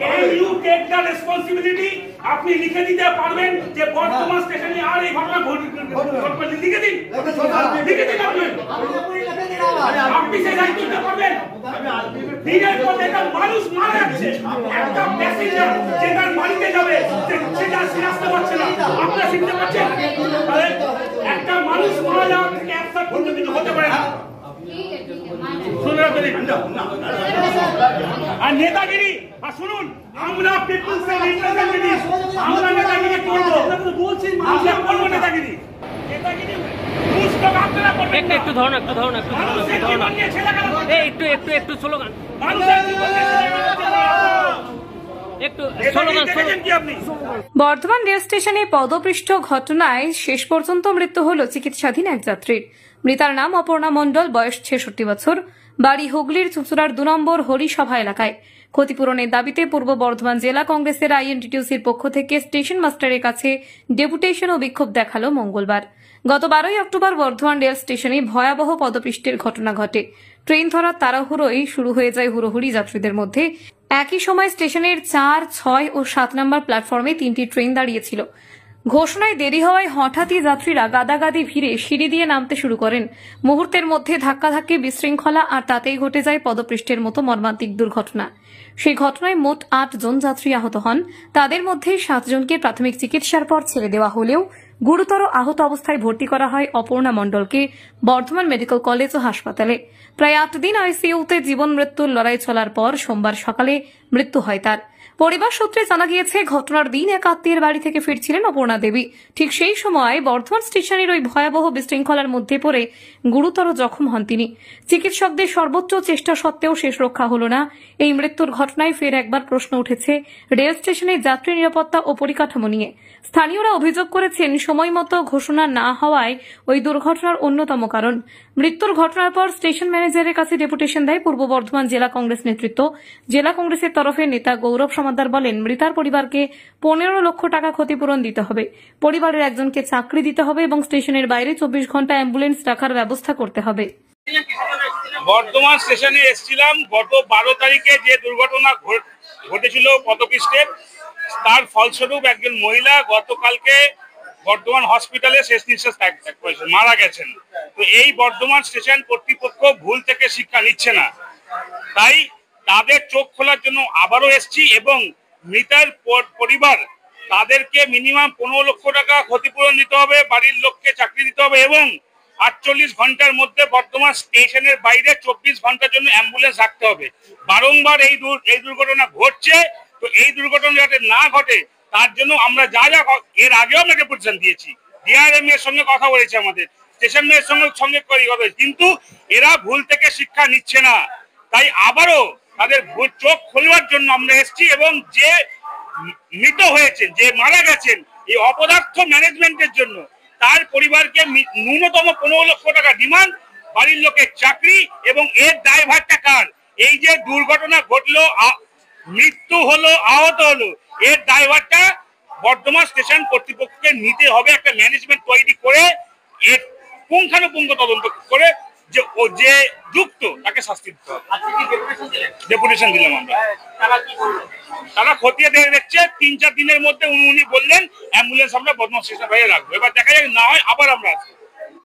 Can you take the responsibility? আপনি লিখে দিতে পারবেন যে বর্তমান স্টেশনে আর এই ঘটনা ঘটবে, লিখে দিন, লিখে দিন আপনি সে দায়িত্ব নিতে পারবেন। দিনের পর একটা মানুষ মারা যাচ্ছে, একটা প্যাসেঞ্জার যে তার বাড়িতে যাবে সেটা আসতে পারছে না, আপনারা শিখতে পারছেন? একটা মানুষ মারা যাওয়ার থেকে একসাথে পর্যন্ত কিছু হতে পারে না। আর নেতাগিরি, আর শুনুন, আমরা পিপলস এর রিপ্রেজেন্টেটিভ, আমরা নেতাগিরি করবো, আমরা করবো নেতাগিরি। নেতাগিরি একটু ধরুন, একটু ধরুন, একটু একটু স্লোগান, বর্ধমান রেল স্টেশনে পদপৃষ্ঠ ঘটনায় শেষ পর্যন্ত মৃত্যু হল চিকিৎসাধীন এক যাত্রীর। মৃতার নাম অপর্ণা মণ্ডল, বয়স 66 বছর, বাড়ি হুগলির চুঁচুড়ার 2 নম্বর হরিসভা এলাকায়। ক্ষতিপূরণের দাবিতে পূর্ব বর্ধমান জেলা কংগ্রেসের আইএনটিটিউসির পক্ষ থেকে স্টেশন মাস্টারের কাছে ডেপুটেশন ও বিক্ষোভ দেখালো মঙ্গলবার। গত 12 অক্টোবর বর্ধমান রেল স্টেশনে ভয়াবহ পদপৃষ্ঠের ঘটনা ঘটে। ট্রেন ধরার তাড়াহুড়োই শুরু হয়ে যায় হুড়োহুড়ি যাত্রীদের মধ্যে। একই সময় স্টেশনের 4, 6 ও 7 নম্বর প্ল্যাটফর্মে 3টি ট্রেন দাঁড়িয়েছিল। ঘোষণায় দেরি হওয়ায় হঠাৎই যাত্রীরা গাদাগাদি ভিড়ে সিঁড়ি দিয়ে নামতে শুরু করেন। মুহূর্তের মধ্যে ধাক্কাধাক্কি, বিশৃঙ্খলা আর তাতেই ঘটে যায় পদপৃষ্ঠের মতো মর্মান্তিক দুর্ঘটনা। সেই ঘটনায় মোট 8 জন যাত্রী আহত হন। তাদের মধ্যে 7 জনকে প্রাথমিক চিকিৎসার পর ছেড়ে দেওয়া হলেও গুরুতর আহত অবস্থায় ভর্তি করা হয় অপর্ণা মণ্ডলকে বর্ধমান মেডিকেল কলেজ ও হাসপাতালে। প্রায় 8 দিন আইসিইউতে জীবন মৃত্যুর লড়াই চলার পর সোমবার সকালে মৃত্যু হয় তার। পরিবার সূত্রে জানা গিয়েছে, ঘটনার দিন এক আত্মীয়ের বাড়ি থেকে ফিরছিলেন অপর্ণা দেবী। ঠিক সেই সময় বর্ধমান স্টেশনের ওই ভয়াবহ বিশৃঙ্খলার মধ্যে পড়ে গুরুতর জখম হন তিনি। চিকিৎসকদের সর্বোচ্চ চেষ্টা সত্ত্বেও শেষ রক্ষা হল না। এই মৃত্যুর ঘটনায় ফের একবার প্রশ্ন উঠেছে রেল স্টেশনে যাত্রী নিরাপত্তা ও পরিকাঠামো নিয়ে। স্থানীয়রা অভিযোগ করেছেন, সময়মতো ঘোষণা না হওয়ায় ওই দুর্ঘটনার অন্যতম কারণ। মৃত্যুর ঘটনার পর স্টেশন ম্যানেজারের কাছে ডেপুটেশন দেয় পূর্ব বর্ধমান জেলা কংগ্রেস নেতৃত্ব। জেলা কংগ্রেসের তরফে নেতা গৌরব সমাদ্দার বলেন, মৃতার পরিবারকে 15 লক্ষ টাকা ক্ষতিপূরণ দিতে হবে, পরিবারের একজনকে চাকরি দিতে হবে এবং স্টেশনের বাইরে 24 ঘন্টা অ্যাম্বুলেন্স রাখার ব্যবস্থা করতে হবে। বর্ধমান স্টেশনে এসেছিলাম গত 12 তারিখে যে দুর্ঘটনা ঘটেছিল পদপৃষ্ঠের, তার ফলস্বরূপ একজন মহিলা গতকালকে বর্ধমান হসপিটালে শেষ নিঃশ্বাস ত্যাগ করেছেন, মারা গেছেন। তো এই বর্ধমান স্টেশন কর্তৃপক্ষ ভুল থেকে শিক্ষা নিচ্ছে না, তাই তাদের চোখ খোলার জন্য আবারও এসছি এবং মৃতার পরিবার তাদেরকে মিনিমাম 15 লক্ষ টাকা ক্ষতিপূরণ দিতে হবে, বাড়ির লোককে চাকরি দিতে হবে এবং 48 ঘন্টার মধ্যে বর্তমান স্টেশনের বাইরে 24 ঘন্টার জন্য অ্যাম্বুলেন্স রাখতে হবে। বারংবার এই দুর্ঘটনা ঘটছে, তো এই দুর্ঘটনা যাতে না ঘটে তার জন্য আমরা যা যা এর আগেও আমরা ডেপুটেশন দিয়েছি, ডিআরএম এর সঙ্গে কথা বলেছি, আমাদের স্টেশন মেয়ের সঙ্গে কথা বলেছি, কিন্তু এরা ভুল থেকে শিক্ষা নিচ্ছে না। তাই আবারও তাদের চোখ খোলার জন্য আমরা এসেছি এবং যে মৃত হয়েছে, যে মারা গেছেন এই অপদার্থ ম্যানেজমেন্টের জন্য, তার পরিবারকে ন্যূনতম 15 লক্ষ টাকা ডিমান্ড, বাড়ির লোকের চাকরি এবং এর দায়ভারটা কার? এই যে দুর্ঘটনা ঘটলো, মৃত্যু হলো, আহত হলো, এর দায়ভারটা বর্ধমান স্টেশন কর্তৃপক্ষকে নিতে হবে। একটা ম্যানেজমেন্ট তৈরি করে এর পুঙ্খানুপুঙ্খ তদন্ত করে যে যুক্ত তাকে শাস্তি দিতে হবে। ডেপুটেশন দিলাম আমরা। তারা খতিয়ে দেখছে, 3-4 দিনের মধ্যে উনি বললেন অ্যাম্বুলেন্স আমরা বর্ধমান স্টেশন বাইরে রাখবো। এবার দেখা যাক, না হয় আবার আমরা আসবো।